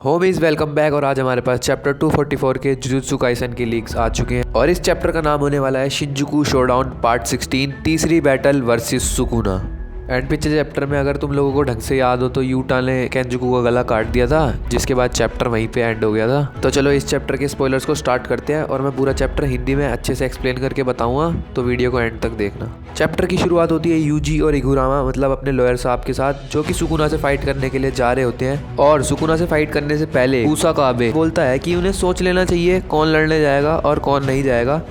Homies welcome back. और आज हमारे पास चैप्टर 244 के जुजुत्सु काइसन के लीक्स आ चुके हैं और इस चैप्टर का नाम होने वाला है शिंजुकू शोडाउन पार्ट 16 तीसरी बैटल वर्सेस सुकुना। एंड पिछले चैप्टर में अगर तुम लोगों को ढंग से याद हो तो यूटा ने केंजुकू का गला काट दिया था, जिसके बाद चैप्टर वहीं पे एंड हो गया था। तो चलो इस चैप्टर के स्पॉयलर्स को स्टार्ट करते हैं और मैं पूरा चैप्टर हिंदी में अच्छे से एक्सप्लेन करके बताऊंगा, तो वीडियो को एंड तक देखना। चैप्टर की शुरुआत होती है यूजी और इगुरामा मतलब अपने लॉयर साहब के साथ, जो कि सुकुना से फाइट करने के लिए जा रहे होते हैं। और सुकुना से फाइट करने से पहले कुसाकाबे बोलता है कि उन्हें सोच लेना चाहिए कौन लड़ने जाएगा और कौन नहीं जाएगा।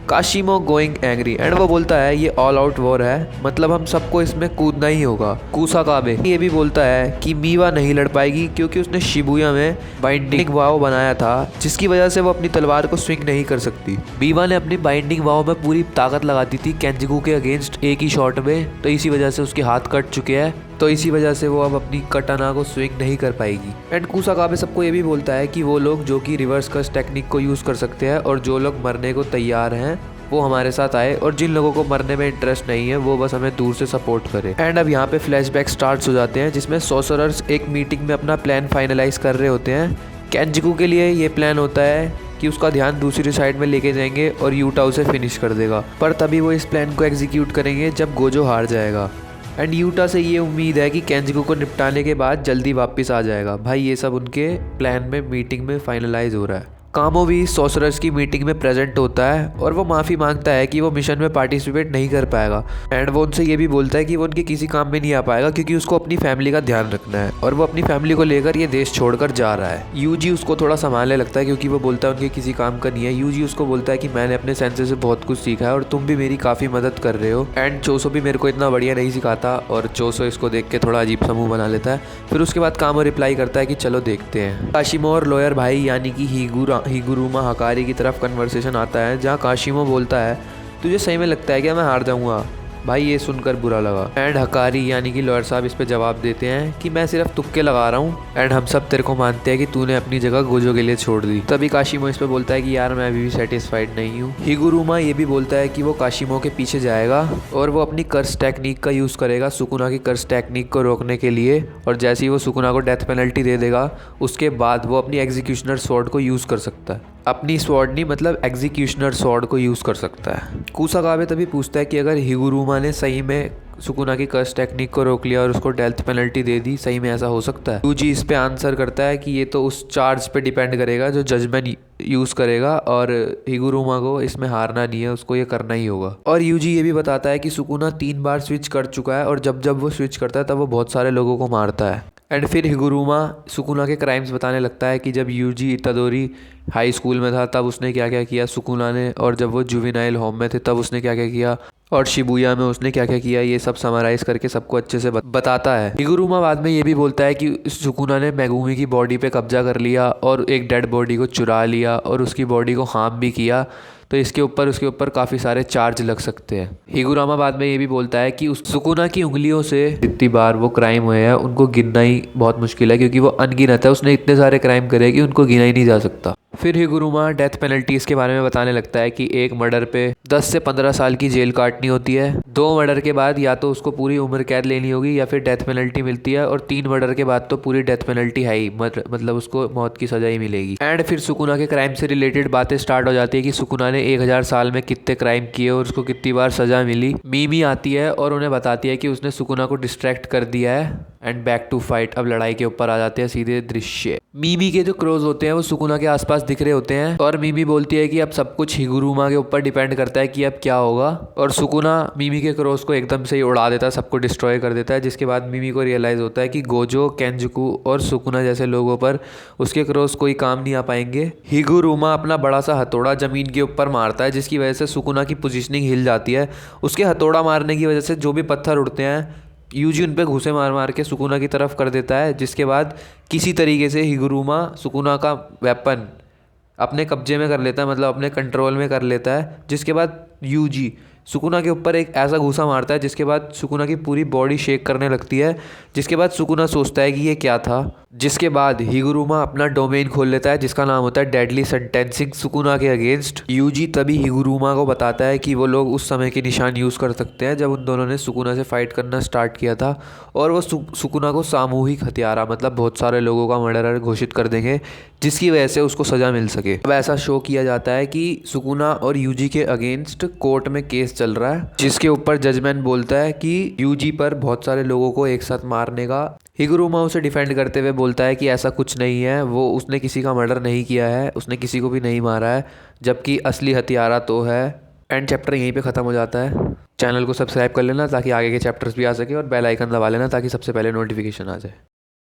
काशिमो गोइंग एंग्री एंड वो बोलता है ये ऑल आउट वॉर है, मतलब हम सबको इसमें कूदना ही होगा। कुसाकाबे ये भी बोलता है कि मीवा नहीं लड़ पाएगी क्योंकि उसने शिबुया में बाइंडिंग वाव बनाया था, जिसकी वजह से वो अपनी तलवार को स्विंग नहीं कर सकती। मीवा ने अपनी बाइंडिंग वाव में पूरी ताकत लगा दी थी केंजुकू के अगेंस्ट एक ही शॉट में, तो इसी वजह से उसके हाथ कट चुके हैं, तो इसी वजह से वो अब अपनी कटाना को स्विंग नहीं कर पाएगी। एंड कुसाकाबे सबको ये भी बोलता है कि वो लोग जो कि रिवर्स कर्स टेक्निक को यूज़ कर सकते हैं और जो लोग मरने को तैयार हैं वो हमारे साथ आए, और जिन लोगों को मरने में इंटरेस्ट नहीं है वो बस हमें दूर से सपोर्ट करे। एंड अब यहाँ पे फ्लैशबैक स्टार्ट हो जाते हैं, जिसमें सोर्सरर्स एक मीटिंग में अपना प्लान फाइनलाइज कर रहे होते हैं। केंजुकू के लिए ये प्लान होता है कि उसका ध्यान दूसरी साइड में लेके जाएंगे और यूटा उसे फिनिश कर देगा, पर तभी वो इस प्लान को एग्जीक्यूट करेंगे जब गोजो हार जाएगा। एंड यूटा से ये उम्मीद है कि केंजुकू को निपटाने के बाद जल्दी वापस आ जाएगा। भाई ये सब उनके प्लान में मीटिंग में फाइनलाइज हो रहा है। कामो भी सोर्सरर्स की मीटिंग में प्रेजेंट होता है और वो माफ़ी मांगता है कि वो मिशन में पार्टिसिपेट नहीं कर पाएगा। एंड वो उनसे ये भी बोलता है कि वो उनके किसी काम में नहीं आ पाएगा क्योंकि उसको अपनी फैमिली का ध्यान रखना है और वो अपनी फैमिली को लेकर ये देश छोड़कर जा रहा है। यूजी उसको थोड़ा संभालने लगता है क्योंकि वो बोलता है उनके किसी काम का नहीं है। यूजी उसको बोलता है कि मैंने अपने सेंसे से बहुत कुछ सीखा है और तुम भी मेरी काफ़ी मदद कर रहे हो। एंड चोसो भी मेरे को इतना बढ़िया नहीं सिखाता, और चोसो इसको देख के थोड़ा अजीब सा मुँह बना लेता है। फिर उसके बाद कामो रिप्लाई करता है कि चलो देखते हैं। काशिमो और लॉयर भाई यानी कि हिगुरुमा हकारी की तरफ कन्वर्सेशन आता है, जहाँ काशिमो बोलता है तुझे सही में लगता है क्या मैं हार जाऊंगा? भाई ये सुनकर बुरा लगा। एंड हकारी यानी कि लॉयर साहब इस पे जवाब देते हैं कि मैं सिर्फ तुक्के लगा रहा हूँ एंड हम सब तेरे को मानते हैं कि तूने अपनी जगह गोजो के लिए छोड़ दी। तभी काशिमो इस पे बोलता है कि यार मैं अभी भी सेटिस्फाइड नहीं हूँ। हिगुरुमा ये भी बोलता है कि वो काशिमो के पीछे जाएगा और वो अपनी कर्स टेक्निक का यूज़ करेगा सुकुना की कर्स टेक्निक को रोकने के लिए, और जैसे ही वो सुकुना को डेथ पेनल्टी दे देगा उसके बाद वो अपनी एग्जीक्यूशनर स्वॉर्ड को यूज़ कर सकता है। अपनी स्वॉर्ड नहीं मतलब एग्जीक्यूशनर स्वॉर्ड को यूज़ कर सकता है। कुसाकाबे तभी पूछता है कि अगर हिगुरुमा ने सही में सुकुना की कर्स टेक्निक को रोक लिया और उसको डेथ पेनल्टी दे दी, सही में ऐसा हो सकता है? यूजी इस पे आंसर करता है कि ये तो उस चार्ज पे डिपेंड करेगा जो जजमेंट यूज़ करेगा, और हिगुरुमा को इसमें हारना नहीं है, उसको ये करना ही होगा। और यूजी ये भी बताता है कि सुकुना 3 बार स्विच कर चुका है और जब जब वो स्विच करता है तब वो बहुत सारे लोगों को मारता है। एंड फिर हिगुरुमा सुकुना के क्राइम्स बताने लगता है कि जब यूजी इतादोरी हाई स्कूल में था तब उसने क्या क्या किया सुकुना ने, और जब वो जुवेनाइल होम में थे तब उसने क्या क्या किया, और शिबुया में उसने क्या क्या किया। ये सब समराइज करके सबको अच्छे से बताता है। हिगुरुमा बाद में ये भी बोलता है कि सुकुना ने मेगुमी की बॉडी पे कब्जा कर लिया और एक डेड बॉडी को चुरा लिया और उसकी बॉडी को हार्म भी किया, तो उसके ऊपर काफ़ी सारे चार्ज लग सकते हैं। हिगुरामा बाद में ये भी बोलता है कि उस सुकुना की उंगलियों से जितनी बार वो क्राइम हुए हैं उनको गिनना ही बहुत मुश्किल है क्योंकि वो अनगिनत है, उसने इतने सारे क्राइम करे कि उनको गिना ही नहीं जा सकता। फिर हिगुरुमा डेथ पेनल्टीज के बारे में बताने लगता है कि एक मर्डर पे 10 से 15 साल की जेल काटनी होती है, 2 मर्डर के बाद या तो उसको पूरी उम्र कैद लेनी होगी या फिर डेथ पेनल्टी मिलती है, और 3 मर्डर के बाद तो पूरी डेथ पेनल्टी है ही, मतलब उसको मौत की सजा ही मिलेगी। एंड फिर सुकुना के क्राइम से रिलेटेड बातें स्टार्ट हो जाती है कि सुकुना ने 1000 साल में कितने क्राइम किए और उसको कितनी बार सजा मिली। मीमी आती है और उन्हें बताती है कि उसने सुकुना को डिस्ट्रैक्ट कर दिया है। एंड बैक टू फाइट, अब लड़ाई के ऊपर आ जाते हैं सीधे दृश्य। मीमी के जो क्रोज होते हैं वो सुकुना के आसपास दिख रहे होते हैं और मीमी बोलती है कि अब सब कुछ हिगुरुमा के ऊपर डिपेंड करता है कि अब क्या होगा, और सुकुना मीमी के क्रोज को एकदम से ही उड़ा देता है, सबको डिस्ट्रॉय कर देता है, जिसके बाद मीमी को रियलाइज़ होता है कि गोजो, केंजुकू और सुकुना जैसे लोगों पर उसके क्रोज कोई काम नहीं आ पाएंगे। हिगुरुमा अपना बड़ा सा हथौड़ा जमीन के ऊपर मारता है जिसकी वजह से सुकुना की पोजीशनिंग हिल जाती है। उसके हथौड़ा मारने की वजह से जो भी पत्थर उड़ते हैं यूजी उन पे घूसे मार मार के सुकुना की तरफ कर देता है, जिसके बाद किसी तरीके से हिगुरुमा सुकुना का वेपन अपने कब्जे में कर लेता है, मतलब अपने कंट्रोल में कर लेता है, जिसके बाद यूजी सुकुना के ऊपर एक ऐसा घूसा मारता है जिसके बाद सुकुना की पूरी बॉडी शेक करने लगती है। जिसके बाद सुकुना सोचता है कि ये क्या था। जिसके बाद हिगुरुमा अपना डोमेन खोल लेता है जिसका नाम होता है डेडली सेंटेंसिंग सुकुना के अगेंस्ट। यूजी तभी हिगुरुमा को बताता है कि वो लोग उस समय के निशान यूज़ कर सकते हैं जब उन दोनों ने सुकुना से फाइट करना स्टार्ट किया था, और वो सुकुना को सामूहिक हत्यारा मतलब बहुत सारे लोगों का मर्डरर घोषित कर देंगे जिसकी वजह से उसको सज़ा मिल सके। अब ऐसा शो किया जाता है कि सुकुना और यूजी के अगेंस्ट कोर्ट में केस चल रहा है जिसके ऊपर जजमेंट बोलता है कि यूजी पर बहुत सारे लोगों को एक साथ मारने का। हिगुरुमा उसे डिफेंड करते हुए बोलता है कि ऐसा कुछ नहीं है, वो उसने किसी का मर्डर नहीं किया है, उसने किसी को भी नहीं मारा है, जबकि असली हत्यारा तो है। एंड चैप्टर यहीं पे ख़त्म हो जाता है। चैनल को सब्सक्राइब कर लेना ताकि आगे के चैप्टर्स भी आ सके और बेल आइकन दबा लेना ताकि सबसे पहले नोटिफिकेशन आ जाए।